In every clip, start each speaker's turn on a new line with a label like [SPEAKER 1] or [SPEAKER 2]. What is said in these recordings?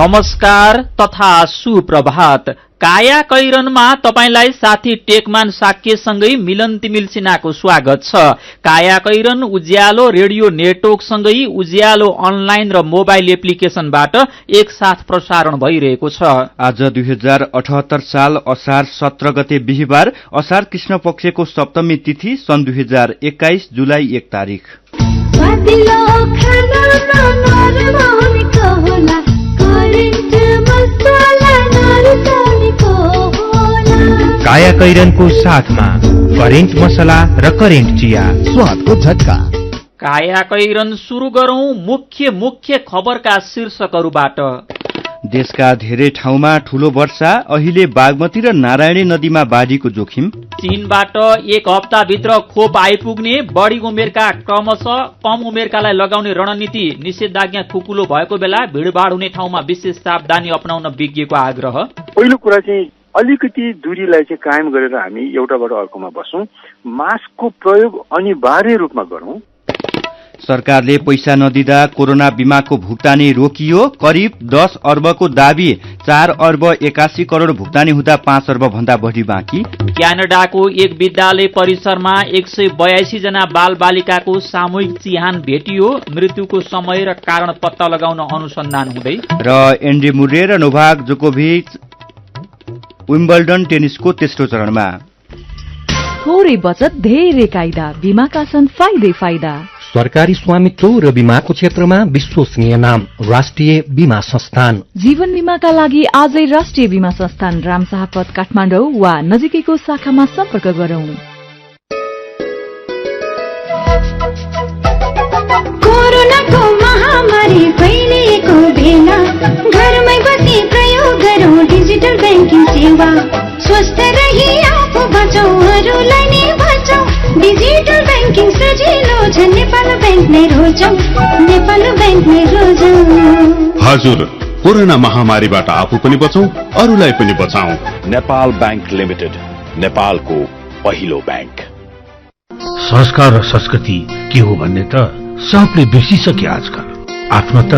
[SPEAKER 1] नमस्कार तथा सुप्रभात। काया कैरनमा तपाईलाई साथी टेकमान साक्यसँगै मिलन तिमिल सिन्हाको स्वागत छ। काया कैरन उज्यालो रेडियो नेटवर्कसँगै उज्यालो अनलाइन र मोबाइल एप्लिकेशनबाट एकसाथ प्रसारण भइरहेको छ।
[SPEAKER 2] आज 2078 साल असार 17 गते बिहिबार, असार कृष्ण पक्षको सप्तमी तिथि, सन् 2021 जुलाई 1 तारिख।
[SPEAKER 3] काया कैरनको साथमा करेन्ट मसला र करेन्ट चिया, स्वादको झट्का।
[SPEAKER 1] काया कैरन सुरु गरौं मुख्य खबरका शीर्षकहरूबाट।
[SPEAKER 2] देशका धेरै ठाउँमा ठूलो वर्षा, अहिले बागमती र नारायणी नदीमा बाढीको जोखिम।
[SPEAKER 1] चीनबाट एक हप्ताभित्र खोप आइपुग्ने, बढी उमेरका क्रमशः कम उमेरकालाई लगाउने रणनीति, निषेधाज्ञा खुकुलो भएको बेला भीड़भाड़ हुने ठाउँमा विशेष सावधानी अपनाउन विज्ञको आग्रह।
[SPEAKER 4] पहिलो कुरा चाहिँ अलिकति दूरीलाई चाहिँ कायम गरेर हामी एउटाबाट अर्कोमा बसौं, मास्कको प्रयोग अनिवार्य रूपमा गरौं।
[SPEAKER 2] सरकारले पैसा नदिँदा कोरोना बीमाको भुक्तानी रोकियो, करिब 10 अर्बको दाबी, 4 अर्ब 81 करोड़ भुक्तानी हुँदा 5 अर्ब भन्दा बढी बाँकी।
[SPEAKER 1] क्यानाडाको एक विद्यालय परिसरमा 182 जना बाल बालिकाको सामूहिक चिहान भेटियो, मृत्युको समय र कारण पत्ता लगाउन अनुसन्धान हुँदै।
[SPEAKER 2] र एन्डी मुर्रे र नोभाक जोकोभिच विम्बल्डन टेनिसको तेस्रो चरणमा।
[SPEAKER 5] थोरै बचत धेरै कायदा, बीमाका छन् फाइदा।
[SPEAKER 3] सरकारी स्वामित्व र बीमाको क्षेत्रमा विश्वसनीय नाम राष्ट्रिय बीमा संस्थान।
[SPEAKER 5] जीवन बीमाका लागि आजै राष्ट्रिय बीमा संस्थान रामशाहपथ काठमाडौँ वा नजिकैको शाखामा सम्पर्क गरौं।
[SPEAKER 6] कोरोनाको महामारी फैलिएको बेला घरमै बसी प्रयोग गरौं डिजिटल ब्याङ्किङ सेवा। स्वस्थ रही आफू बचाऊ, अरूलाई नि बचाऊ। डिजिटल ब्याङ्किङ सजिलो छ, नेपाल ब्याङ्क नै रोजौं, नेपाल ब्याङ्क नै रोजौं।
[SPEAKER 7] हजुर, कोरोना महामारीबाट आफू पनि बचौं, अरूलाई पनि बचाऊ।
[SPEAKER 8] नेपाल ब्याङ्क लिमिटेड, नेपालको पहिलो ब्याङ्क।
[SPEAKER 9] संस्कार र संस्कृति के हो भन्ने त सबले बिर्सिसके आजकल। आफ्नो त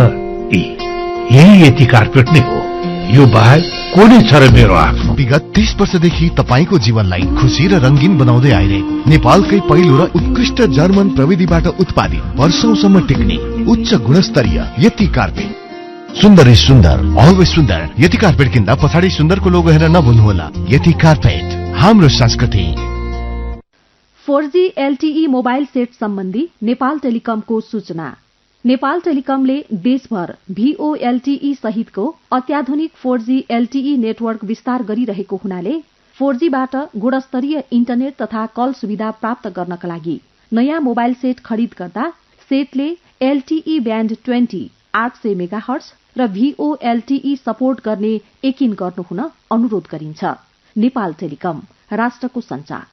[SPEAKER 9] यही यति कार्पेट नै हो, यो बाहेक को नै छ र मेरो आफ्नो।
[SPEAKER 10] विगत 30 वर्षदेखि तपाईको जीवनलाई खुशी र रंगीन बनाउँदै आइरहेको नेपालकै पहिलो र उत्कृष्ट जर्मन प्रविधिबाट उत्पादित, वर्षौंसम्म टिक्ने उच्च गुणस्तरीय यति कार्पेट। सुन्दर इज सुन्दर, अलवेज सुन्दर। यति कार्पेट किन्दा पछाडि सुन्दरको लोगो हेरेर नभुल्नुहोला। यति कार्पेट, हाम्रो संस्कृति।
[SPEAKER 11] 4G LTE मोबाइल सेट सम्बन्धी नेपाल टेलिकमको सूचना। नेपाल टेलिकमले देशभर VOLTE सहितको अत्याधुनिक 4G LTE नेटवर्क विस्तार गरिरहेको हुनाले 4Gबाट गुणस्तरीय इन्टरनेट तथा कल सुविधा प्राप्त गर्नका लागि नयाँ मोबाइल सेट खरिद गर्दा सेटले LTE ब्यान्ड 20 800 मेगाहर्ट्ज र VOLTE सपोर्ट गर्ने यकिन गर्नुहुन अनुरोध गरिन्छ। नेपाल टेलिकम, राष्ट्रको सञ्चार।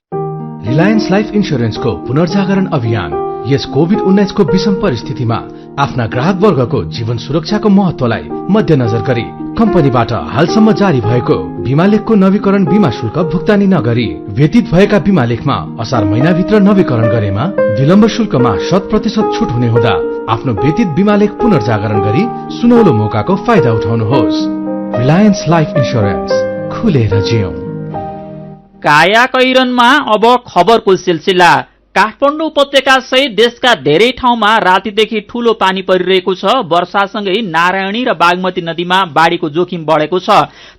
[SPEAKER 12] रिलायन्स लाइफ इन्स्योरेन्सको पुनर्जागरण अभियान यस कोभिड-19 को विषम परिस्थितिमा आफ्ना ग्राहक वर्गको जीवन सुरक्षाको महत्वलाई मध्यनजर गरी कम्पनीबाट हालसम्म जारी भएको बीमा लेखको नवीकरण बीमा शुल्क भुक्तानी नगरी व्यतीत भएका बीमा लेखमा असार महिनाभित्र नवीकरण गरेमा विलम्ब शुल्कमा 100% छुट हुने हुँदा आफ्नो व्यतीत बीमा लेख पुनर्जागरण गरी सुनौलो मौकाको फाइदा उठाउनुहोस्। रिलायन्स लाइफ इन्स्योरेन्स, खुलेर जियौं।
[SPEAKER 1] काया कैरनमा अब खबरको सिलसिला। काठमाडौँ उपत्यका सहित देशका धेरै ठाउँमा रातिदेखि ठूलो पानी परिरहेको छ। वर्षासँगै नारायणी र बागमती नदीमा बाढीको जोखिम बढेको छ।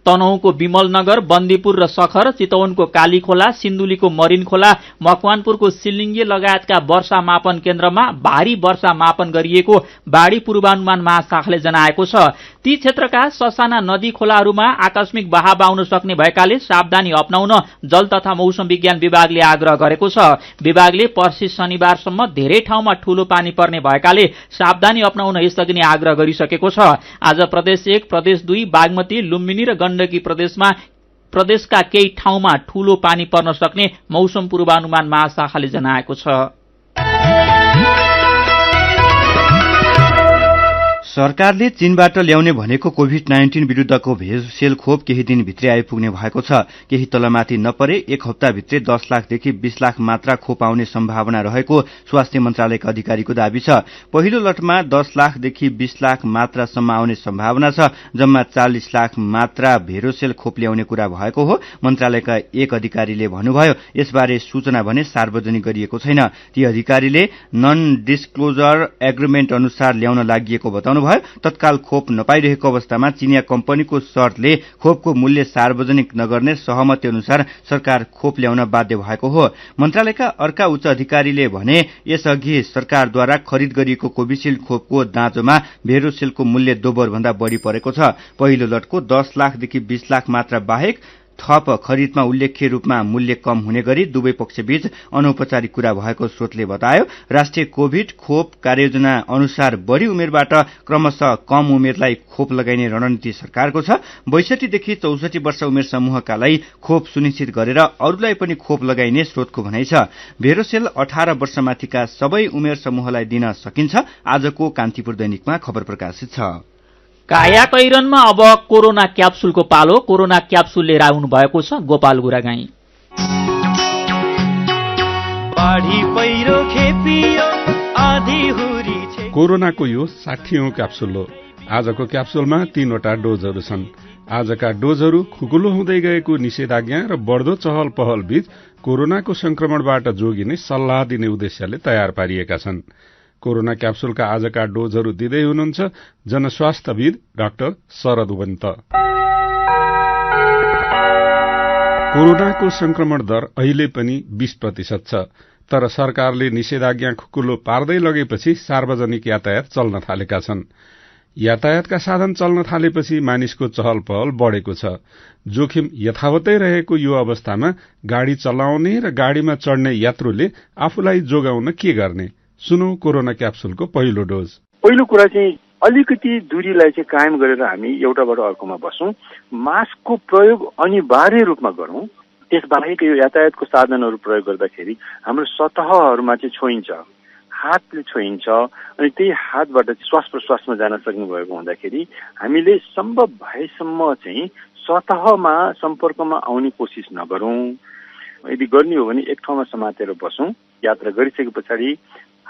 [SPEAKER 1] तनहुँको विमलनगर, बन्दीपुर र सखर, चितवनको कालीखोला, सिन्धुलीको मरिन खोला, मकवानपुरको सिलिङ्गे लगायतका वर्षा मापन केन्द्रमा भारी वर्षा मापन गरिएको बाढी पूर्वानुमान महाशाखाले जनाएको छ। ती क्षेत्रका ससाना नदी खोलाहरूमा आकस्मिक बहाव आउन सक्ने भएकाले सावधानी अपनाउन जल तथा मौसम विज्ञान विभागले आग्रह गरेको छ। विभागले पर्सि शनिबारसम्म धेरै ठाउँमा ठूलो पानी पर्ने भएकाले सावधानी अपनाउन यसअघि नै आग्रह गरिसकेको छ। आज प्रदेश 1, प्रदेश 2, बागमती, लुम्बिनी र गण्डकी प्रदेशका केही ठाउँमा ठूलो पानी पर्न सक्ने मौसम पूर्वानुमान महाशाखाले जनाएको छ।
[SPEAKER 2] सरकारले चीनबाट ल्याउने भनेको कोभिड-19 विरुद्धको भेषसेल खोप केही दिनभित्रै आइपुग्ने भएको छ। केही तलमाथि नपरे 1 हप्ताभित्रै 10 लाखदेखि 20 लाख मात्रा खोप आउने सम्भावना रहेको स्वास्थ्य मन्त्रालयका अधिकारीको दावी छ। पहिलो लटमा 10 लाखदेखि 20 लाख मात्रासम्म आउने सम्भावना छ। जम्मा 40 लाख मात्रा भेरोसेल खोप ल्याउने कुरा भएको हो। मन्त्रालयका एक अधिकारीले भन्नुभयो, यसबारे सूचना भने सार्वजनिक गरिएको छैन। ती अधिकारीले नन डिस्क्लोजर एग्रिमेन्ट अनुसार ल्याउन लागि बताउनुभयो। तत्काल खोप नपाइरहेको अवस्थामा चिनिया कम्पनीको शर्तले खोपको मूल्य सार्वजनिक नगर्ने सहमति अनुसार सरकार खोप ल्याउन बाध्य भएको हो। मन्त्रालयका अर्का उच्च अधिकारीले भने यसअघि सरकारद्वारा खरिद गरिएको कोभिसिल्ड खोपको दाँजोमा भेरोसेलको मूल्य दोब्बर भन्दा बढ़ी परेको छ। पहिलो लटको 10 लाखदेखि 20 लाख मात्रा बाहेक थप खरिदमा उल्लेख्य रूपमा मूल्य कम हुने गरी दुवै पक्षबीच अनौपचारिक कुरा भएको स्रोतले बतायो। राष्ट्रिय कोभिड खोप कार्ययोजना अनुसार बढ़ी उमेरबाट क्रमशः कम उमेरलाई खोप लगाइने रणनीति सरकारको छ। 62 देखि 64 वर्ष उमेर समूहकालाई खोप सुनिश्चित गरेर अरूलाई पनि खोप लगाइने स्रोतको भनाइ छ। भेरोसेल 18 वर्षमाथिका सबै उमेर समूहलाई दिन सकिन्छ। आजको कान्तिपुर दैनिकमा खबर प्रकाशित छ।
[SPEAKER 1] काया कैरनमा अब कोरोना क्याप्सुलको पालो। कोरोना क्याप्सुल लिएर आउनु भएको छ गोपाल गुरागाई।
[SPEAKER 7] कोरोनाको यो 60औं क्याप्सुल हो। आजको क्याप्सुलमा 3 वटा डोजहरू छन्। आजका डोजहरू खुकुलो हुँदै गएको निषेधाज्ञा र बढ्दो चहल पहल बीच कोरोनाको संक्रमणबाट जोगिने सल्लाह दिने उद्देश्यले तयार पारिएका छन्। कोरोना क्याप्सुलका आजका डोजहरू दिँदै हुनुहुन्छ जनस्वास्थ्यविद डाक्टर शरद उबन्त। कोरोनाको संक्रमण दर अहिले पनि 20% छ। तर सरकारले निषेधाज्ञा खुकुलो पार्दै लगेपछि सार्वजनिक यातायात चल्न थालेका छन्। यातायातका साधन चल्न थालेपछि मानिसको चहल पहल बढ़ेको छ। जोखिम यथावतै रहेको यो अवस्थामा गाड़ी चलाउने र गाड़ीमा चढ़ने यात्रुले आफूलाई जोगाउन के गर्ने? सुनौ कोरोना क्याप्सुलको पहिलो डोज।
[SPEAKER 4] पहिलो कुरा चाहिँ अलिकति दूरीलाई चाहिँ कायम गरेर हामी एउटाबाट अर्कोमा बसौं। मास्कको प्रयोग अनिवार्य रूपमा गरौं। त्यसबाहेक यो यातायातको साधनहरू प्रयोग गर्दाखेरि हाम्रो सतहहरूमा चाहिँ छोइन्छ, हातले छोइन्छ अनि त्यही हातबाट श्वास प्रश्वासमा जान सक्ने भएको हुँदाखेरि हामीले सम्भव भएसम्म चाहिँ सतहमा सम्पर्कमा आउने कोसिस नगरौं। यदि गर्ने हो भने एक ठाउँमा समातेर बसौं। यात्रा गरिसके पछाडि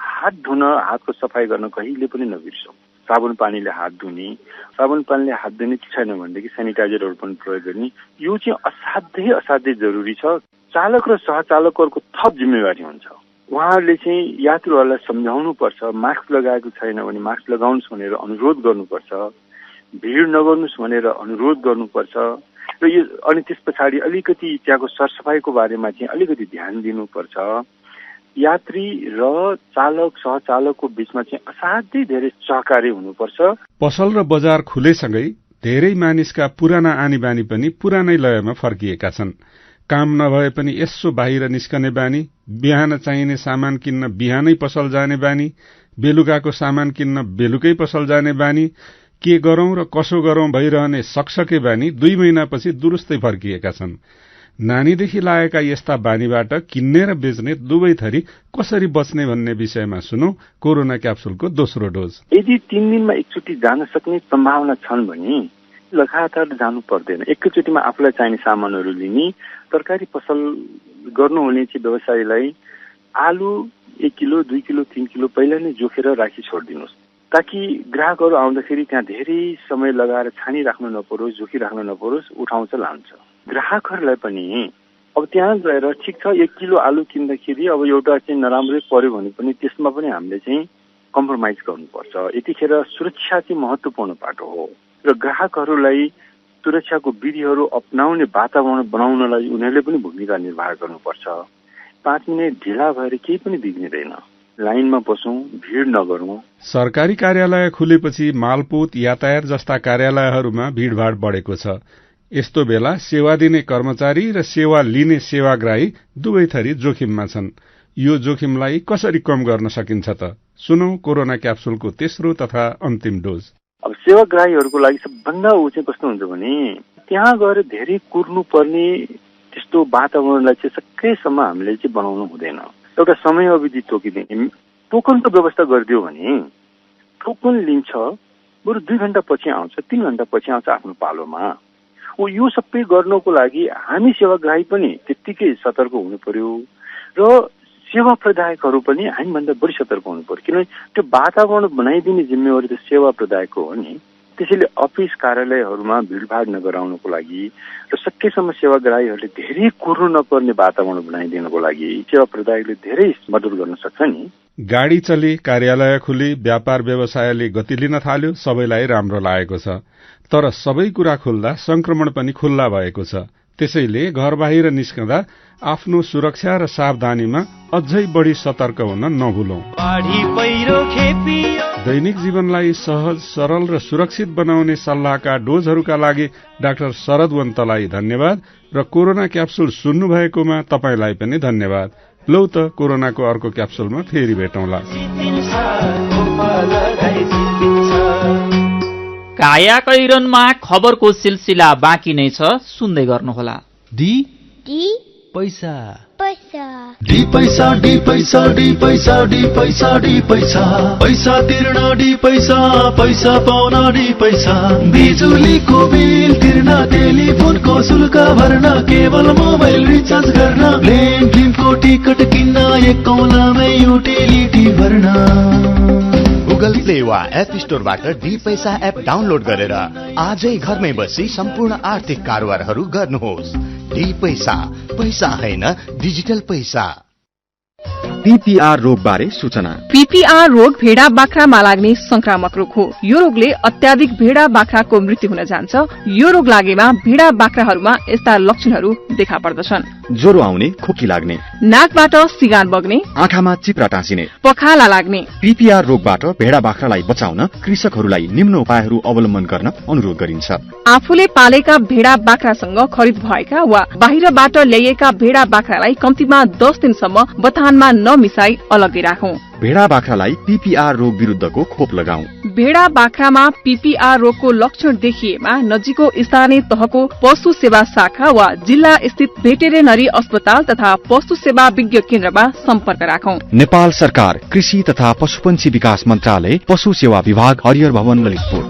[SPEAKER 4] हात धुन, हातको सफाई गर्न कहिले पनि नबिर्सौं। साबुन पानीले हात धुने, साबुन पानीले हात धुने छैन भनेदेखि सेनिटाइजरहरू पनि प्रयोग गर्ने। यो चाहिँ असाध्यै जरुरी छ। चालक र सहचालकहरूको थप जिम्मेवारी हुन्छ। उहाँहरूले चाहिँ यात्रुहरूलाई सम्झाउनुपर्छ, मास्क लगाएको छैन भने मास्क लगाउनुहोस् भनेर अनुरोध गर्नुपर्छ, भिड नगर्नुहोस् भनेर अनुरोध गर्नुपर्छ र यो अनि त्यस पछाडि अलिकति त्यहाँको सरसफाईको बारेमा चाहिँ अलिकति ध्यान दिनुपर्छ। यात्री र चालक सहचालकको बीचमा चाहिँ असाध्यै धेरै सहकार्य हुनुपर्छ।
[SPEAKER 7] पसल र बजार खुलेसँगै धेरै मानिसका पुराना आनीबानी पनि पुरानै लयमा फर्किएका छन्। काम नभए पनि यसो बाहिर निस्कने बानी, बिहान चाहिने सामान किन्न बिहानै पसल जाने बानी, बेलुकाको सामान किन्न बेलुकै पसल जाने बानी, के गरौं र कसो गरौं भइरहने सकसके बानी 2 महिनापछि दुरुस्तै फर्किएका छन्। नानीदेखि लागेका यस्ता बानीबाट किन्ने र बेच्ने दुवै थरी कसरी बच्ने भन्ने विषयमा सुनौ कोरोना क्याप्सुलको दोस्रो डोज।
[SPEAKER 4] यदि 3 दिनमा एकचोटि जान सक्ने सम्भावना छन् भने लगातार जानु पर्दैन। एकैचोटिमा आफूलाई चाहिने सामानहरू लिने। तरकारी पसल गर्नुहुने चाहिँ व्यवसायीलाई आलु 1 किलो, 2 किलो, 3 किलो पहिला नै जोखेर राखी छोडिदिनुहोस्, ताकि ग्राहकहरू आउँदाखेरि त्यहाँ धेरै समय लगाएर छानिराख्नु नपरोस्, जोखिराख्नु नपरोस्, उठाउँछ लान्छ। ग्राहकहरूलाई पनि अब त्यहाँ गएर ठिक छ 1 किलो आलु किन्दाखेरि अब एउटा चाहिँ नराम्रै पर्यो भने पनि त्यसमा पनि हामीले चाहिँ कम्प्रोमाइज गर्नुपर्छ। यतिखेर सुरक्षा चाहिँ महत्त्वपूर्ण पाटो हो र ग्राहकहरूलाई सुरक्षाको विधिहरू अपनाउने वातावरण बनाउनलाई उनीहरूले पनि भूमिका निर्वाह गर्नुपर्छ। 5 मिनेट ढिला भएर केही पनि बिग्रिँदैन। लाइनमा बसौं, भीड नगरौं।
[SPEAKER 7] सरकारी कार्यालय खुलेपछि मालपोत, यातायात जस्ता कार्यालयहरूमा भीडभाड बढेको छ। यस्तो बेला सेवा दिने कर्मचारी र सेवा लिने सेवाग्राही दुवै थरी जोखिममा छन्। यो जोखिमलाई कसरी कम गर्न सकिन्छ त? सुनौ कोरोना क्याप्सुलको तेस्रो तथा अन्तिम डोज।
[SPEAKER 4] अब सेवाग्राहीहरूको लागि सबभन्दा चाहिँ कस्तो हुन्छ भने त्यहाँ गएर धेरै कुर्नु पर्ने त्यस्तो वातावरणलाई चाहिँ सकेसम्म हामीले चाहिँ बनाउनु हुँदैन। एउटा समय अवधि तोकिदिने, टोकनको व्यवस्था गरिदियो भने टोकन लिन्छ, बरु 2 घण्टा पछि आउँछ, 3 घण्टा पछि आउँछ आफ्नो पालोमा। यो सबै गर्नको लागि हामी सेवाग्राही पनि त्यत्तिकै सतर्क हुनु पर्यो र सेवा प्रदायकहरू पनि हामीभन्दा बढी सतर्क हुनु पर्यो, किनभने त्यो वातावरण बनाइदिने जिम्मेवारी त सेवा प्रदायकको हो नि। त्यसैले अफिस कार्यालयहरूमा भिडभाड नगराउनको लागि र सकेसम्म सेवाग्राहीहरूले धेरै कुर्नु नपर्ने वातावरण बनाइदिनको लागि सेवा प्रदायकले धेरै मद्दत गर्न सक्छ नि।
[SPEAKER 7] गाडी चली, कार्यालय खुली, व्यापार व्यवसायले गति लिन थाल्यो, सबैलाई राम्रो लागेको छ। तर सबै कुरा खुल्दा संक्रमण पनि खुल्ला भएको छ। त्यसैले घर बाहिर निस्कँदा आफ्नो सुरक्षा र सावधानीमा अझै बढी सतर्क हुन नभुलौं। दैनिक जीवनलाई सहज, सरल र सुरक्षित बनाउने सल्लाहका डोजहरूका लागि डाक्टर शरद वन्तलाई धन्यवाद र कोरोना क्याप्सुल सुन्नु भएकोमा तपाईलाई पनि धन्यवाद। लौ त कोरोनाको अर्को क्याप्सुलमा फेरि भेटौँला।
[SPEAKER 1] काया कैरनमा खबरको सिलसिला बाँकी नै छ, सुन्दै गर्नुहोला।
[SPEAKER 13] डी पैसा
[SPEAKER 14] पैसा
[SPEAKER 10] डी पैसा डी पैसा डी पैसा डी पैसा डी पैसा पैसा तिर्न डी पैसा पैसा पाउन डी पैसा बिजुलीको बिल तिर्न टेलिफोनको शुल्क भर्न केवल मोबाइल रिचार्ज गर्न प्लेन फिल्मको टिकट किन्न एक कौलामै युटिलिटी भर्न गुगल प्ले वा एप स्टोरबाट डी पैसा एप डाउनलोड गरेर आजै घरमै बसी सम्पूर्ण आर्थिक कारोबारहरू गर्नुहोस्। डी पैसा, पैसा हैन डिजिटल पैसा।
[SPEAKER 15] पीपीआर रोग बारे सूचना।
[SPEAKER 16] पीपीआर रोग भेडा बाख्रामा लाग्ने संक्रामक रोग हो। यो रोगले अत्याधिक भेडा बाख्राको मृत्यु हुन जान्छ। यो रोग लागेमा भेडा बाख्राहरूमा यस्ता लक्षणहरू देखा पर्दछन्:
[SPEAKER 15] ज्वरो आउने, खोकी लाग्ने,
[SPEAKER 16] नाकबाट सिगान बग्ने,
[SPEAKER 15] आँखामा चिप्रा टाँसिने,
[SPEAKER 16] पखाला लाग्ने।
[SPEAKER 15] पीपीआर रोगबाट भेडा बाख्रालाई बचाउन कृषकहरूलाई निम्न उपायहरू अवलम्बन गर्न अनुरोध गरिन्छ।
[SPEAKER 16] आफूले पालेका भेडा बाख्रासँग खरिद भएका वा बाहिरबाट ल्याइएका भेडा बाख्रालाई कम्तीमा 10 दिनसम्म बथानमा नमिसाई अलग्गै राखौं।
[SPEAKER 15] भेडा बाख्रालाई पीपीआर रोग विरुद्धको खोप लगाऊ।
[SPEAKER 16] भेडा बाख्रामा पीपीआर रोगको लक्षण देखिएमा नजिकको स्थानीय तहको पशु सेवा शाखा वा जिल्ला स्थित भेटेरिनरी अस्पताल तथा पशु सेवा विज्ञ केन्द्रमा सम्पर्क राखौं।
[SPEAKER 15] नेपाल सरकार कृषि तथा पशुपन्छी विकास मन्त्रालय, पशु सेवा विभाग, हरियर भवन, ललितपुर।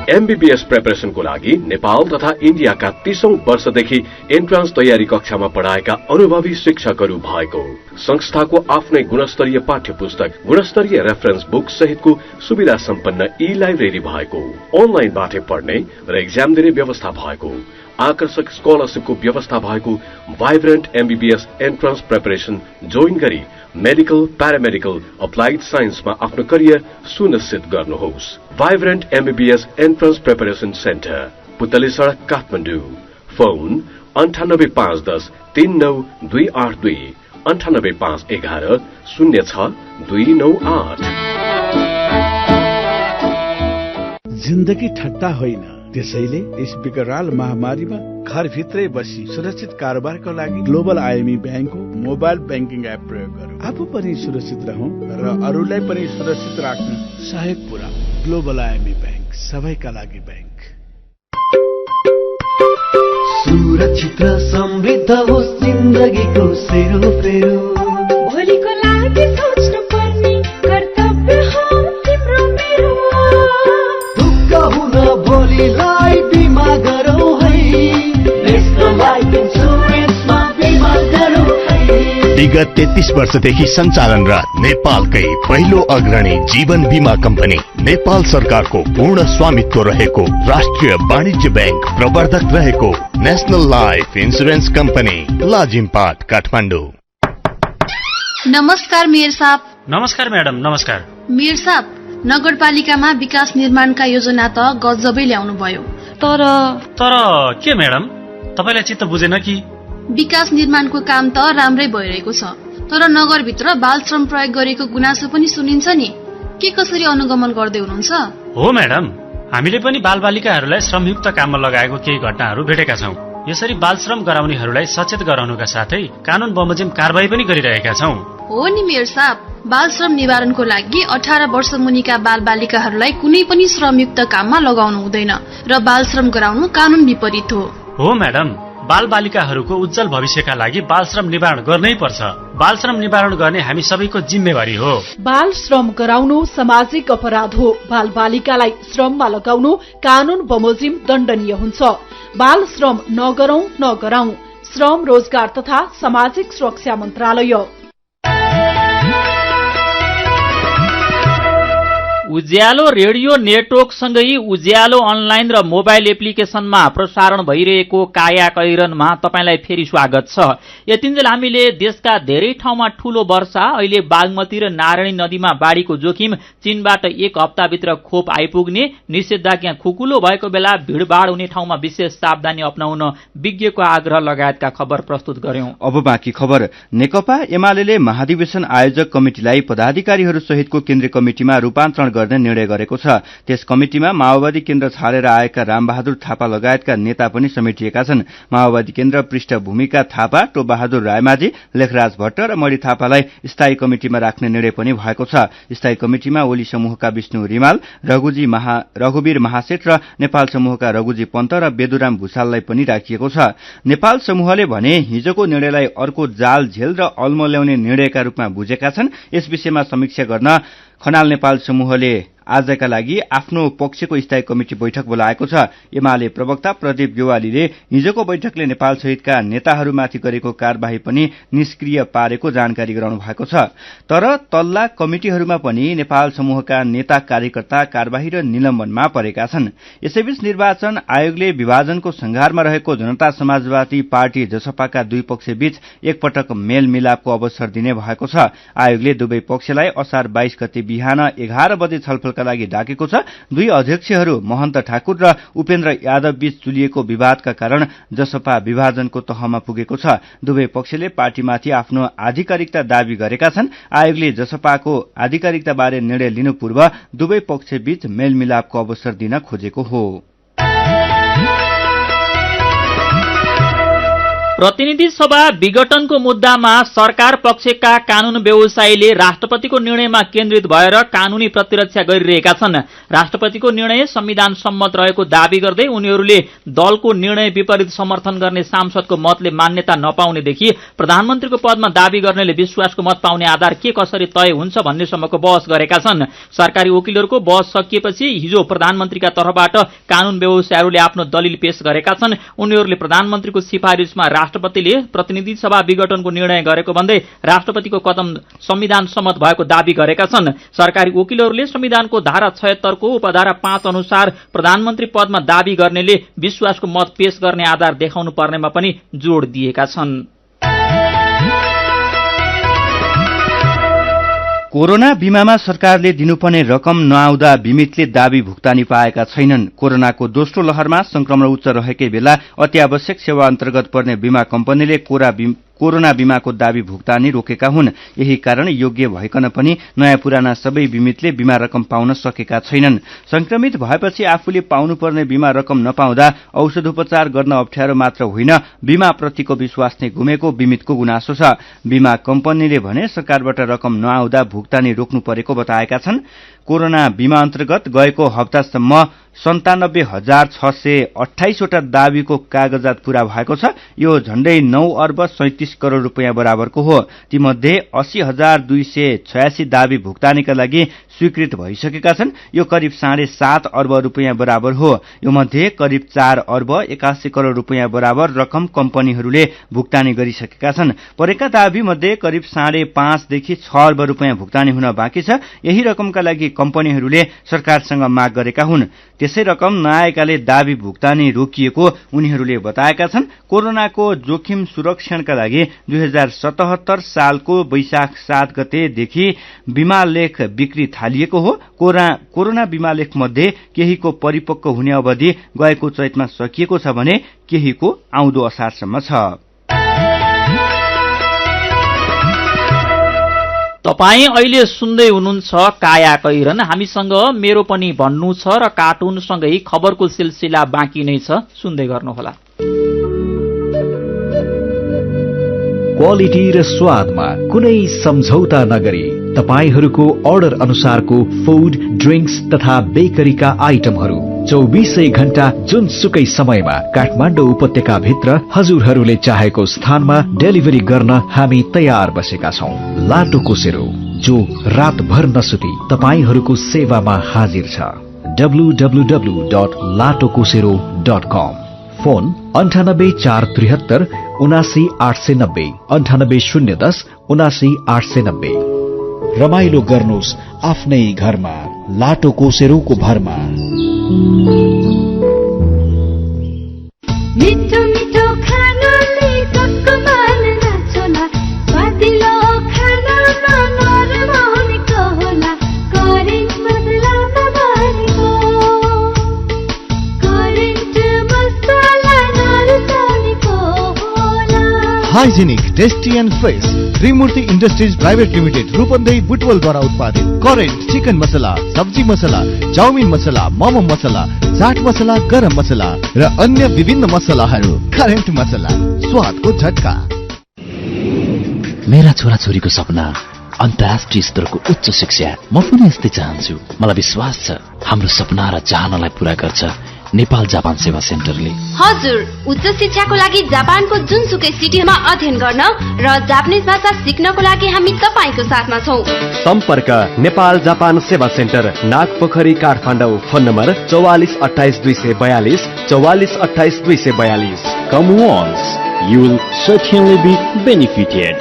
[SPEAKER 17] एमबीबीएस प्रिपरेसनको लागि नेपाल तथा इन्डियाका 30औं वर्षदेखि एन्ट्रान्स तयारी कक्षामा पढाएका अनुभवी शिक्षकहरू भएको संस्थाको आफ्नै गुणस्तरीय पाठ्य पुस्तक, गुणस्तरीय रेफरेन्स बुक सहितको सुविधा सम्पन्न ई-लाइब्रेरी भएको, अनलाइनबाट पढ्ने र एक्जाम दिने व्यवस्था भएको, आकर्षक स्कलरशिपको व्यवस्था भएको vibrant MBBS entrance preparation join गरी मेडिकल, प्यारामेडिकल, अप्लाइड साइन्समा आफ्नो करियर सुनिश्चित गर्नुहोस्। Vibrant MBBS entrance preparation centre, पुतली सडक, काठमाडौँ। फोन 985110 39282 985111 06298।
[SPEAKER 18] जिन्दगी ठट्टा होइन, त्यसैले यस विकराल महामारीमा घरभित्रै बसी सुरक्षित कारोबारको लागि ग्लोबल आइएमई ब्याङ्कको मोबाइल ब्याङ्किङ एप प्रयोग गरौँ। आफू पनि सुरक्षित रहौं र अरूलाई पनि सुरक्षित राख्न सहयोग पुर्याऊ। ग्लोबल आइएमई ब्याङ्क, सबैका लागि ब्याङ्क।
[SPEAKER 19] सुरक्षित र समृद्ध होस् जिन्दगीको सेरोफेरो,
[SPEAKER 6] भोलिको लागि सोच्नु पर्ने कर्तव्य हो तिम्रो मेरो।
[SPEAKER 19] दुःख हुन भोलिलाई बिमा गरौँ है, नेशनल लाइफ इन्सुरेन्समा बिमा गरौँ है।
[SPEAKER 10] विगत 33 वर्षदेखि सञ्चालनरत नेपालकै पहिलो अग्रणी जीवन बीमा कम्पनी, नेपाल सरकारको पूर्ण स्वामित्व रहेको राष्ट्रिय वाणिज्य ब्याङ्क प्रवर्धक रहेको national life insurance company, Lazimpat, Kathmandu.
[SPEAKER 20] नमस्कार मेयर साहब।
[SPEAKER 21] नमस्कार म्याडम, नमस्कार।
[SPEAKER 20] मेयर साहब, नगरपालिकामा विकास निर्माणका योजना त गजबै ल्याउनु भयो, तर
[SPEAKER 21] के म्याडम, तपाईलाई चित्त बुझेन कि?
[SPEAKER 20] विकास निर्माणको काम त राम्रै भइरहेको छ, तर नगरभित्र बाल श्रम प्रयोग गरेको गुनासो पनि सुनिन्छ नि। के कसरी अनुगमन गर्दै हुनुहुन्छ?
[SPEAKER 21] हो म्याडम, हामीले पनि बालबालिकाहरूलाई श्रमयुक्त काममा लगाएको केही घटनाहरू भेटेका छौं। यसरी बाल श्रम गराउनेहरूलाई सचेत गराउनुका साथै कानून बमोजिम कारबाही पनि गरिरहेका छौं।
[SPEAKER 20] हो नि मेयर साहब, बाल श्रम निवारणको लागि 18 वर्ष मुनिका बालबालिकाहरूलाई कुनै पनि श्रमयुक्त काममा लगाउनु हुँदैन र बाल श्रम गराउनु कानून विपरीत हो।
[SPEAKER 21] हो म्याडम, बालबालिकाहरूको उज्जवल भविष्यका लागि बाल श्रम निवारण गर्नै पर्छ। बाल श्रम निवारण गर्ने हामी सबैको जिम्मेवारी हो।
[SPEAKER 14] बाल श्रम गराउनु सामाजिक अपराध हो। बाल बालिकालाई श्रममा लगाउनु कानून बमोजिम दण्डनीय हुन्छ। बाल श्रम नगरौं नगराउँ। श्रम रोजगार तथा सामाजिक सुरक्षा मन्त्रालय।
[SPEAKER 1] उज्यालो रेडियो नेटवर्कसँगै उज्यालो अनलाइन र मोबाइल एप्लिकेशनमा प्रसारण भइरहेको काया कैरनमा तपाईंलाई फेरि स्वागत छ। यतिन्जेल हामीले देशका धेरै ठाउँमा ठूलो वर्षा, अहिले बागमती र नारायणी नदीमा बाढ़ीको जोखिम, चीनबाट एक हप्ताभित्र खोप आइपुग्ने, निषेधाज्ञा खुकुलो भएको बेला भीड़भाड़ हुने ठाउँमा विशेष सावधानी अपनाउन विज्ञको आग्रह लगायतका खबर प्रस्तुत गर्यौं।
[SPEAKER 2] अब बाँकी खबर। नेकपा एमाले महाधिवेशन आयोजक कमिटिलाई पदाधिकारीहरू सहितको केन्द्रीय कमिटिमा रूपान्तरण गर्ने निर्णय गरेको छ। त्यस कमिटिमा माओवादी केन्द्र छाडेर आएका रामबहादुर थापा लगायतका नेता पनि समेटिएका छन्। माओवादी केन्द्र पृष्ठभूमिका थापा, टोपबहादुर रायमाझी, लेखराज भट्ट र मणि थापालाई स्थायी कमिटिमा राख्ने निर्णय पनि भएको छ। स्थायी कमिटिमा ओली समूहका विष्णु रिमाल, रघुवीर महासेठ र नेपाल समूहका रघुजी पन्त र बेदुराम भूषाललाई पनि राखिएको छ। नेपाल समूहले भने हिजोको निर्णयलाई अर्को जाल झेल र अल्मल्याउने निर्णयका रूपमा बुझेका छन्। यस विषयमा समीक्षा गर्न खनाल नेपाल समूहले आजका लागि आफ्नो पक्षको स्थायी कमिटी बैठक बोलाएको छ। एमाले प्रवक्ता प्रदीप गेवालीले हिजोको बैठकले नेपाल सहितका नेताहरूमाथि गरेको कार्यवाही पनि निष्क्रिय पारेको जानकारी गराउनु भएको छ। तर तल्ला कमिटिहरूमा पनि नेपाल समूहका नेता कार्यकर्ता कार्यवाही र निलम्बनमा परेका छन्। यसैबीच निर्वाचन आयोगले विभाजनको संघारमा रहेको जनता समाजवादी पार्टी जसपाका दुई पक्षबीच एकपटक मेलमिलापको अवसर दिने भएको छ। आयोगले दुवै पक्षलाई असार 22 गते बिहान 11 बजे छलफल लागि डाकेको छ। दुई अध्यक्षहरू महन्त ठाकुर र उपेन्द्र यादव बीच चुलिएको विवादका कारण जसपा विभाजनको तहमा पुगेको छ। दुवै पक्षले पार्टीमाथि आफ्नो आधिकारिकता दावी गरेका छन्। आयोगले जसपाको आधिकारिकता बारे निर्णय लिनु पूर्व दुवै पक्षबीच मेलमिलापको अवसर दिन खोजेको हो।
[SPEAKER 1] प्रतिनिधि सभा विघटनको मुद्दामा सरकार पक्षका कानून व्यवसायीले राष्ट्रपतिको निर्णयमा केन्द्रित भएर कानूनी प्रतिरक्षा गरिरहेका छन्। राष्ट्रपतिको निर्णय संविधान सम्मत रहेको दावी गर्दै उनीहरूले दलको निर्णय विपरीत समर्थन गर्ने सांसदको मतले मान्यता नपाउनेदेखि प्रधानमन्त्रीको पदमा दावी गर्नेले विश्वासको मत पाउने आधार के कसरी तय हुन्छ भन्नेसम्मको बहस गरेका छन्। सरकारी वकिलहरूको बहस सकिएपछि हिजो प्रधानमन्त्रीका तर्फबाट कानून व्यवसायीहरूले आफ्नो दलिल पेश गरेका छन्। उनीहरूले प्रधानमन्त्रीको सिफारिसमा राष्ट्रपतिले प्रतिनिधि सभा विघटनको निर्णय गरेको भन्दै राष्ट्रपतिको कदम संविधान सम्मत भएको दावी गरेका छन्। सरकारी वकिलहरूले संविधानको धारा 76 को उपधारा 5 अनुसार प्रधानमन्त्री पदमा दावी गर्नेले विश्वासको मत पेश गर्ने आधार देखाउनु पर्नेमा पनि जोड़ दिएका छन्।
[SPEAKER 2] कोरोना बीमामा सरकारले दिनुपर्ने रकम नआउँदा बीमितले दावी भुक्तानी पाएका छैनन्। कोरोनाको दोस्रो लहरमा संक्रमण उच्च रहेकै बेला अत्यावश्यक सेवा अन्तर्गत पर्ने बीमा कम्पनीले कोरोना बीमाको दावी भुक्तानी रोकेका हुन्। यही कारण योग्य भइकन पनि नयाँ पुराना सबै बीमितले बीमा रकम पाउन सकेका छैनन्। संक्रमित भएपछि आफूले पाउनुपर्ने बीमा रकम नपाउँदा औषधोपचार गर्न अप्ठ्यारो मात्र होइन, बीमाप्रतिको विश्वास नै गुमेको बीमितको गुनासो छ। बीमा कम्पनीले भने सरकारबाट रकम नआउँदा भुक्तानी रोक्नु परेको बताएका छन्। कोरोना बीमा अन्तर्गत गएको हप्तासम्म 97,628 वटा दावीको कागजात पूरा भएको छ। यो झण्डै 9 अर्ब 37 करोड़ रुपियाँ बराबरको हो। तीमध्ये 80,286 दावी भुक्तानीका लागि स्वीकृत भइसकेका छन्। यो करिब 7.5 अर्ब रुपियाँ बराबर हो। यो मध्ये करिब 4 अर्ब 81 करोड़ रुपियाँ बराबर रकम कम्पनीहरूले भुक्तानी गरिसकेका छन्। परेका दावी मध्ये करिब 5.5 देखि 6 अर्ब रुपियाँ भुक्तानी हुन बाँकी छ। यही रकमका लागि कम्पनीहरूले सरकारसँग माग गरेका हुन्। त्यसै रकम नआएकाले दावी भुक्तानी रोकिएको उनीहरूले बताएका छन्। कोरोनाको जोखिम सुरक्षणका लागि 2077 सालको वैशाख 7 गतेदेखि बीमा लेख बिक्री थालिएको हो। कोरोना बीमा लेख मध्ये केहीको परिपक्व हुने अवधि गएको चैतमा सकिएको छ भने केहीको आउँदो असारसम्म छ।
[SPEAKER 1] तपाई अहिले सुन्दै हुनुहुन्छ काया कैरन। हामीसँग मेरो पनि भन्नु छ र कार्टुनसँगै खबरको सिलसिला बाँकी नै छ, सुन्दै गर्नुहोला।
[SPEAKER 22] क्वालिटी र स्वादमा कुनै सम्झौता नगरी तपाईहरूको अर्डर अनुसारको फूड, ड्रिंक्स तथा बेकरीका आइटमहरू 24 घण्टा जुनसुकै समयमा काठमाडौँ उपत्यकाभित्र हजुरहरूले चाहेको स्थानमा डेलिभरी गर्न हामी तयार बसेका छौं। लाटो कोसेरो, जो रातभर नसुती तपाईहरूको सेवामा हाजिर छ। www.latokosero.com। फोन 9843 79890 9810 79890। रमाइलो गर्नुहोस् आफ्नै घरमा, लाटो कोसेरोको भरमा।
[SPEAKER 6] मिठो मिठो खानाले कसको मन नाच्ला, स्वादिलो खानामा नरम हुनेको होला, करेन्ट मसलामा भरेको, करेन्ट मसला नरुचाउनेको होला।
[SPEAKER 10] Hygienic, tasty and fresh Trimurti industries private limited Rupandehi बुटवलद्वारा उत्पादित करेन्ट चिकन मसला, सब्जी मसला, चाउमिन मसला, मोमो मसला, चाट मसला, गरम मसला र अन्य विभिन्न मसलाहरू। करेन्ट मसला, स्वादको झट्का।
[SPEAKER 3] मेरा छोराछोरीको सपना अन्तर्राष्ट्रिय स्तरको उच्च शिक्षा। म पनि यस्तै चाहन्छु। मलाई विश्वास छ हाम्रो सपना र चाहनालाई पूरा गर्छ नेपाल जापान सेवा सेन्टरले।
[SPEAKER 5] हजुर, उच्च शिक्षाको लागि जापानको जुनसुकै सिटीमा अध्ययन गर्न र जापानिज भाषा सिक्नको लागि हामी तपाईको साथमा छौं।
[SPEAKER 23] सम्पर्क Nepal Japan Seva centre, Nagpokhari, Kathmandu. Phone number 4428 242 4428 242।
[SPEAKER 8] Come once, you will certainly be benefited.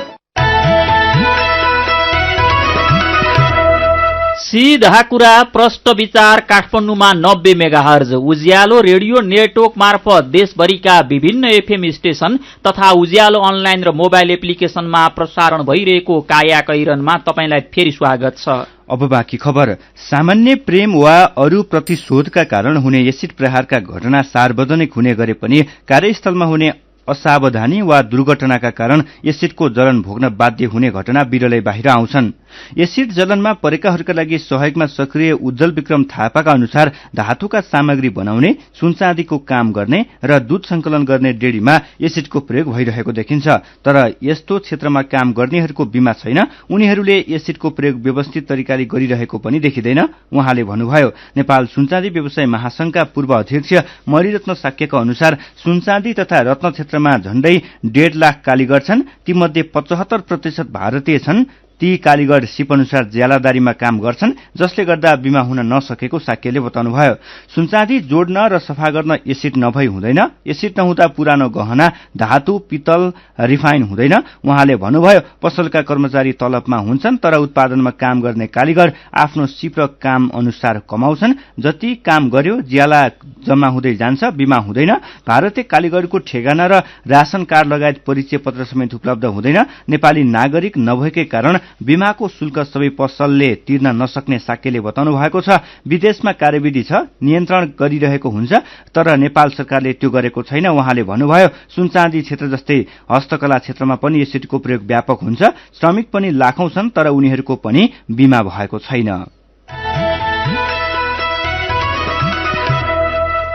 [SPEAKER 1] सीधा कुरा, प्रष्ट विचार, काठमाडौँमा 90 मेगाहर्ज उज्यालो रेडियो नेटवर्क मार्फत देशभरिका विभिन्न एफएम स्टेशन तथा उज्यालो अनलाइन र मोबाइल एप्लिकेशनमा प्रसारण भइरहेको काया कैरनमा तपाईंलाई फेरि स्वागत छ।
[SPEAKER 2] अब बाँकी खबर। सामान्य प्रेम वा अरू प्रतिशोधका कारण हुने एसिड प्रहारका घटना सार्वजनिक हुने गरे पनि कार्यस्थलमा हुने असावधानी वा दुर्घटनाका कारण एसिडको जलन भोग्न बाध्य हुने घटना बिरलै बाहिर आउँछन्। एसिड जलनमा परेकाहरूका लागि सहयोगमा सक्रिय उज्जवल विक्रम थापाका अनुसार धातुका सामग्री बनाउने, सुनचाँदीको काम गर्ने र दूध संकलन गर्ने डेरीमा एसिडको प्रयोग भइरहेको देखिन्छ। तर यस्तो क्षेत्रमा काम गर्नेहरूको बीमा छैन, उनीहरूले एसिडको प्रयोग व्यवस्थित तरिकाले गरिरहेको पनि देखिँदैन। उहाँले भन्नुभयो, नेपाल सुनचाँदी व्यवसाय महासंघका पूर्व अध्यक्ष मणिरत्न साक्यका अनुसार सुनचाँदी तथा रत्न क्षेत्रमा झण्डै 1.5 लाख कालीगर छन्। तीमध्ये 75% भारतीय छन्। ती कालीगर सिप अनुसार ज्यालादारीमा काम गर्छन्, जसले गर्दा बीमा हुन नसकेको साक्यले बताउनुभयो। सुनचाँदी जोड्न र सफा गर्न एसिड नभई हुँदैन। एसिड नहुँदा पुरानो गहना, धातु, पित्तल रिफाइन हुँदैन। उहाँले भन्नुभयो, पसलका कर्मचारी तलबमा हुन्छन्, तर उत्पादनमा काम गर्ने कालीगर आफ्नो सिप र काम अनुसार कमाउँछन्। जति काम गर्यो ज्याला जम्मा हुँदै जान्छ, बीमा हुँदैन। भारतीय कालीगरको ठेगाना र राशन कार्ड लगायत परिचय पत्र समेत उपलब्ध हुँदैन। नेपाली नागरिक नभएकै कारण बीमाको शुल्क सबै पसलले तिर्न नसक्ने साक्यले बताउनु भएको छ। विदेशमा कार्यविधि छ, नियन्त्रण गरिरहेको हुन्छ, तर नेपाल सरकारले त्यो गरेको छैन। उहाँले भन्नुभयो, सुनचाँदी क्षेत्र जस्तै हस्तकला क्षेत्रमा पनि एसिडको प्रयोग व्यापक हुन्छ। श्रमिक पनि लाखौं छन्, तर उनीहरूको पनि बीमा भएको छैन।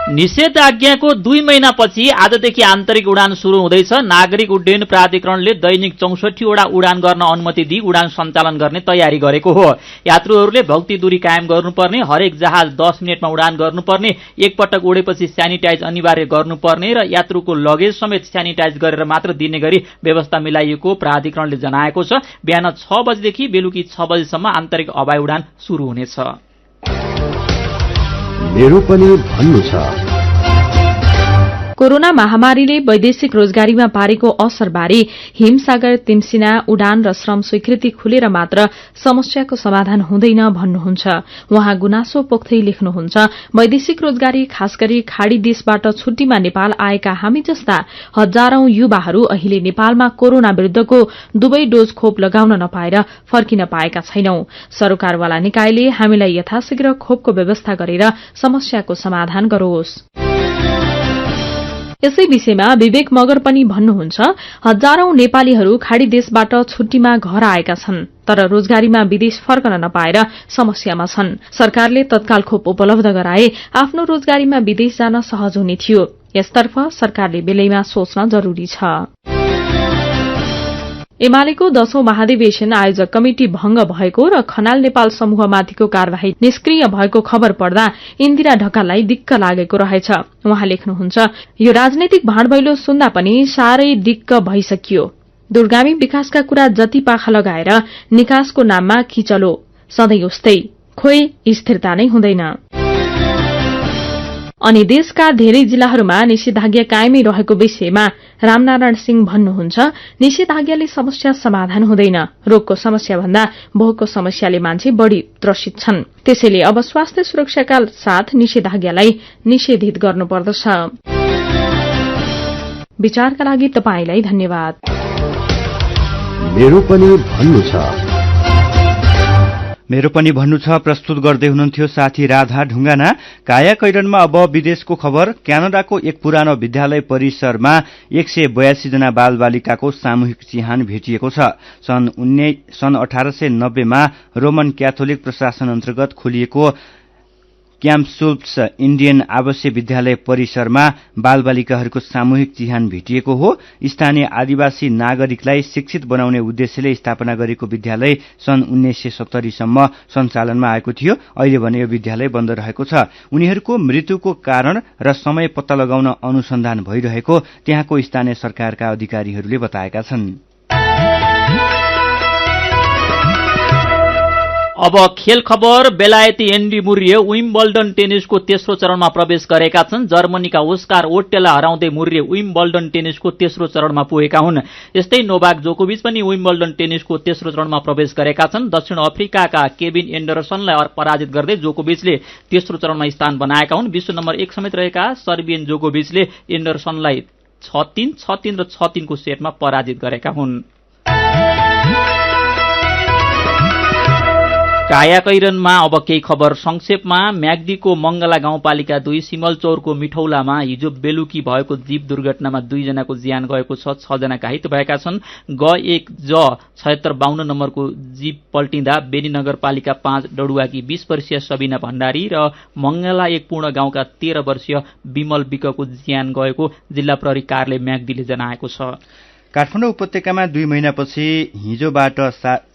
[SPEAKER 1] निषेधाज्ञाको 2 महिनापछि आजदेखि आन्तरिक उडान शुरू हुँदैछ। नागरिक उड्डयन प्राधिकरणले दैनिक 64 वटा उडान गर्न अनुमति दिई उडान सञ्चालन गर्ने तयारी गरेको हो। यात्रुहरूले भौतिक दूरी कायम गर्नुपर्ने, हरेक जहाज 10 मिनटमा उडान गर्नुपर्ने, एक पटक उडेपछि स्यानिटाइज अनिवार्य गर्नुपर्ने र यात्रुको लगेज समेत स्यानिटाइज गरेर मात्र दिने गरी व्यवस्था मिलाइएको प्राधिकरणले जनाएको छ। बिहान 6 बजेदेखि बेलुकी 6 बजेसम्म आन्तरिक हवाई उडान शुरू हुनेछ।
[SPEAKER 24] मेरो पनि भन्नु छ।
[SPEAKER 11] कोरोना महामारीले वैदेशिक रोजगारीमा पारेको असरबारे हिमसागर तिमसिना उडान र श्रम स्वीकृति खुलेर मात्र समस्याको समाधान हुँदैन भन्नुहुन्छ। उहाँ गुनासो पोख्दै लेख्नुहुन्छ, वैदेशिक रोजगारी खास गरी खाड़ी देशबाट छुट्टीमा नेपाल आएका हामी जस्ता हजारौं युवाहरू अहिले नेपालमा कोरोना विरूद्धको 2 डोज खोप लगाउन नपाएर फर्किन पाएका छैनौं। सरकारवाला निकायले हामीलाई यथाशीघ्र खोपको व्यवस्था गरेर समस्याको समाधान गरोस्। यसै विषयमा विवेक मगर पनि भन्नुहुन्छ, हजारौं नेपालीहरू खाड़ी देशबाट छुट्टीमा घर आएका छन्, तर रोजगारीमा विदेश फर्कन नपाएर समस्यामा छन्। सरकारले तत्काल खोप उपलब्ध गराए आफ्नो रोजगारीमा विदेश जान सहज हुने थियो। यसतर्फ सरकारले बेलैमा सोच्न जरूरी छ।
[SPEAKER 16] एमालेको 10औं महाधिवेशन आयोजक कमिटी भंग भएको र खनाल नेपाल समूहमाथिको कार्यवाही निष्क्रिय भएको खबर पढ्दा इन्दिरा ढकाललाई दिक्क लागेको रहेछ। उहाँ लेख्नुहुन्छ, यो राजनैतिक भाँडभैलो सुन्दा पनि साह्रै दिक्क भइसकियो। दूरगामी विकासका कुरा जति पाखा लगाएर निकासको नाममा खिचलो, सधैँ उस्तै, खोइ स्थिरता नै हुँदैन। अनि देशका धेरै जिल्लाहरूमा निषेधाज्ञा कायमै रहेको विषयमा रामनारायण सिंह भन्नुहुन्छ, निषेधाज्ञाले समस्या समाधान हुँदैन। रोगको समस्या भन्दा भोकको समस्याले मान्छे बढ़ी त्रसित छन्। त्यसैले अब स्वास्थ्य सुरक्षाका साथ निषेधाज्ञालाई निषेधित गर्नुपर्दछ। विचारका लागि तपाईंलाई धन्यवाद।
[SPEAKER 24] मेरो पनि भन्नु छ।
[SPEAKER 2] मेरो पनि भन्नु छ प्रस्तुत गर्दै हुनुहुन्थ्यो साथी राधा ढुङ्गाना। काया कैरनमा अब विदेशको खबर। क्यानाडाको एक पुरानो विद्यालय परिसरमा 182 जना बालबालिकाको सामूहिक चिहान भेटिएको छ। सन् 1890 मा रोमन क्याथोलिक प्रशासन अन्तर्गत खोलिएको क्याम्पसुल्प्स इण्डियन आवासीय विद्यालय परिसरमा बालबालिकाहरूको सामूहिक चिहान भेटिएको हो। स्थानीय आदिवासी नागरिकलाई शिक्षित बनाउने उद्देश्यले स्थापना गरेको विद्यालय सन् 1970 सम्म सञ्चालनमा आएको थियो। अहिले भने यो विद्यालय बन्द रहेको छ। उनीहरूको मृत्युको कारण र समय पत्ता लगाउन अनुसन्धान भइरहेको त्यहाँको स्थानीय सरकारका अधिकारीहरूले बताएका छन्।
[SPEAKER 1] अब खेल खबर। बेलायती एन्डी मुर्रे विम्बल्डन टेनिसको तेस्रो चरणमा प्रवेश गरेका छन्। जर्मनीका ओस्कार ओट्टेलाई हराउँदै मुर्रे विम्बल्डन टेनिसको तेस्रो चरणमा पुगेका हुन्। यस्तै नोभाक जोकोभिच पनि विम्बल्डन टेनिसको तेस्रो चरणमा प्रवेश गरेका छन्। दक्षिण अफ्रिकाका केभिन एन्डरसनलाई पराजित गर्दै जोकोभिचले तेस्रो चरणमा स्थान बनाएका हुन्। विश्व नम्बर 1 समेत रहेका सर्बियन जोकोभिचले एन्डरसनलाई 6-3, 6-3 र 6-3 को सेटमा पराजित गरेका हुन्। कायाकैरनमा अब केही खबर संक्षेपमा। म्याग्दीको मंगला गाउँपालिका 2 सिमलचौरको मिठौलामा हिजो बेलुकी भएको जीव दुर्घटनामा 2 जनाको ज्यान गएको छ। 6 जना घाइते भएका छन्। ग1 ज 7652 नम्बरको जीव पल्टिँदा बेनी नगरपालिका 5 डडुवाकी 20 वर्षीय सबिना भण्डारी र मंगला 1 पूर्ण गाउँका 13 वर्षीय विमल विकको ज्यान गएको जिल्ला प्रहरी कार्यालय म्याग्दीले जनाएको छ।
[SPEAKER 2] काठमाडौँ उपत्यकामा 2 महिनापछि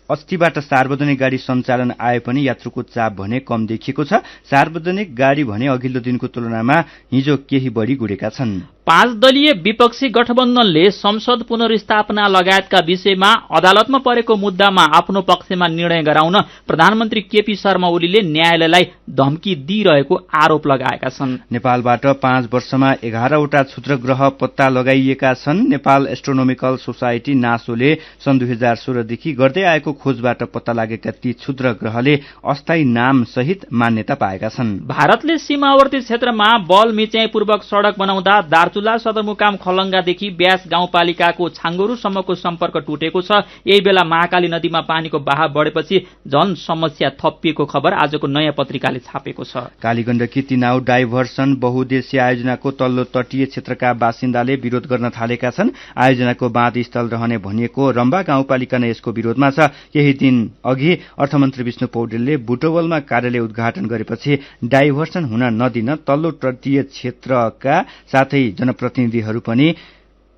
[SPEAKER 2] अस्तिबाट सार्वजनिक गाडी सञ्चालन आए पनि यात्रुको चाप भने कम देखिएको छ। सार्वजनिक गाडी भने अघिल्लो दिनको तुलनामा हिजो केही बढी गुडेका छन्।
[SPEAKER 1] 5 दलीय विपक्षी गठबन्धनले संसद पुनर्स्थापना लगायतका विषयमा अदालतमा परेको मुद्दामा आफ्नो पक्षमा निर्णय गराउन प्रधानमन्त्री केपी शर्मा ओलीले न्यायालयलाई धम्की दिइरहेको आरोप लगाएका छन्।
[SPEAKER 2] नेपालबाट 5 वर्षमा 11वटा क्षुद्रग्रह पत्ता लगाइएका छन्। नेपाल एस्ट्रोनोमिकल सोसाइटी नासोले सन् 2016 देखि गर्दै आएको खोजबाट पत्ता लागेका ती क्षुद्रग्रहले अस्थायी नाम सहित मान्यता पाएका छन्।
[SPEAKER 1] भारतले सीमावर्ती क्षेत्रमा बल मिच्याइपूर्वक सड़क बनाउँदा दार्चुला सदरमुकाम खलंगादेखि ब्यास गाउँपालिकाको छाङ्गुरुसम्मको सम्पर्क टुटेको छ। यही बेला महाकाली नदीमा पानीको बहाव बढेपछि झन समस्या थपिएको खबर आजको नयाँ पत्रिकाले छापेको छ।
[SPEAKER 2] कालीगण्डकी तिनाउ डाइभर्सन बहुद्देश्य आयोजनाको तल्लो तटीय क्षेत्रका बासिन्दाले विरोध गर्न थालेका छन्। आयोजनाको बाँध स्थल रहने भनिएको रम्बा गाउँपालिका नै यसको विरोधमा छ। केही दिन अघि अर्थमन्त्री विष्णु पौडेलले बुटवलमा कार्यालय उद्घाटन गरेपछि डाइभर्सन हुन नदिन तल्लो तटीय क्षेत्रका साथै जनप्रतिनिधिहरू पनि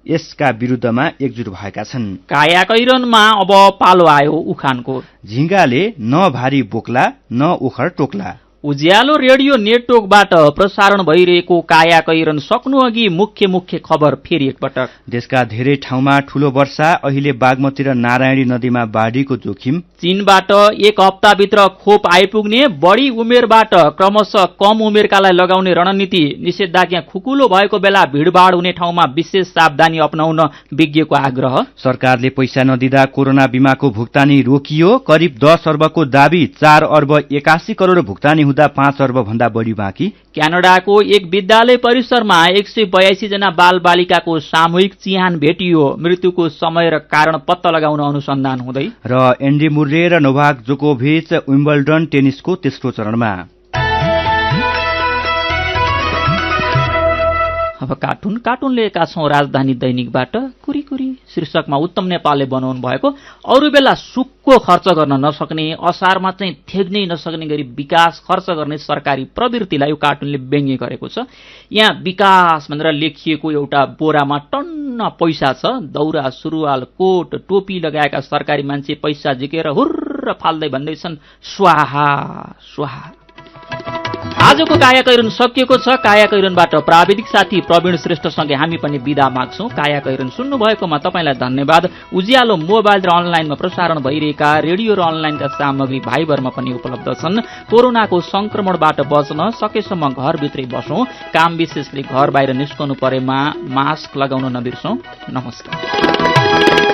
[SPEAKER 2] यसका विरुद्धमा एकजुट भएका छन्।
[SPEAKER 1] कायाकैरनमा अब पालो आयो उखानको।
[SPEAKER 2] झिंगाले न भारी बोक्ला न ओखर टोक्ला।
[SPEAKER 1] उज्यालो रेडियो नेटवर्कबाट प्रसारण भइरहेको कायाकैरन सक्नु अघि मुख्य खबर फेरि एकपटक।
[SPEAKER 2] देशका धेरै ठाउँमा ठूलो वर्षा। अहिले बागमती र नारायणी नदीमा बाढीको जोखिम।
[SPEAKER 1] चीनबाट 1 हप्ताभित्र खोप आइपुग्ने। बढी उमेरबाट क्रमशः कम उमेरकालाई लगाउने रणनीति। निषेधाज्ञा खुकुलो भएको बेला भीड़भाड़ हुने ठाउँमा विशेष सावधानी अपनाउन विज्ञको आग्रह।
[SPEAKER 2] सरकारले पैसा नदिँदा कोरोना बीमाको भुक्तानी रोकियो। करिब 10 अर्बको दाबी। 4 अर्ब 81 करोड़ भुक्तानी हुँदा 5 अर्ब भन्दा बढी बाँकी।
[SPEAKER 1] क्यानाडाको एक विद्यालय परिसरमा 182 जना बालबालिकाको सामूहिक चिहान भेटियो। मृत्युको समय र कारण पत्ता लगाउन अनुसन्धान हुँदै।
[SPEAKER 2] र एन्डी मुर्रे र नोभाक जोकोभिच विम्बल्डन टेनिसको तेस्रो चरणमा।
[SPEAKER 1] अब कार्टुन लिएका छौं राजधानी दैनिकबाट कुरी शीर्षकमा उत्तम नेपालले बनाउनु भएको अरू बेला सुक्को खर्च गर्न नसक्ने असारमा चाहिँ थेग्नै नसक्ने गरी विकास खर्च गर्ने सरकारी प्रवृत्तिलाई यो कार्टुनले व्यङ्ग्य गरेको छ। यहाँ विकास भनेर लेखिएको एउटा बोरामा टन्न पैसा छ। दौरा सुरुवाल कोट टोपी लगाएका सरकारी मान्छे पैसा झिकेर हुर्र फाल्दै भन्दैछन् स्वाहा स्वाहा। आजको कायाकैरन सकिएको छ। कायाकैरनबाट प्राविधिक साथी प्रवीण श्रेष्ठसँगै हामी पनि बिदा माग्छौं। कायाकैरन सुन्नुभएकोमा तपाईँलाई धन्यवाद। उज्यालो मोबाइल र अनलाइनमा प्रसारण भइरहेका रेडियो र अनलाइनका सामग्री भाइबरमा पनि उपलब्ध छन्। कोरोनाको संक्रमणबाट बच्न सकेसम्म घरभित्रै बसौं। काम विशेषले घर बाहिर निस्कनु परेमा मास्क लगाउन नबिर्सौं। नमस्कार।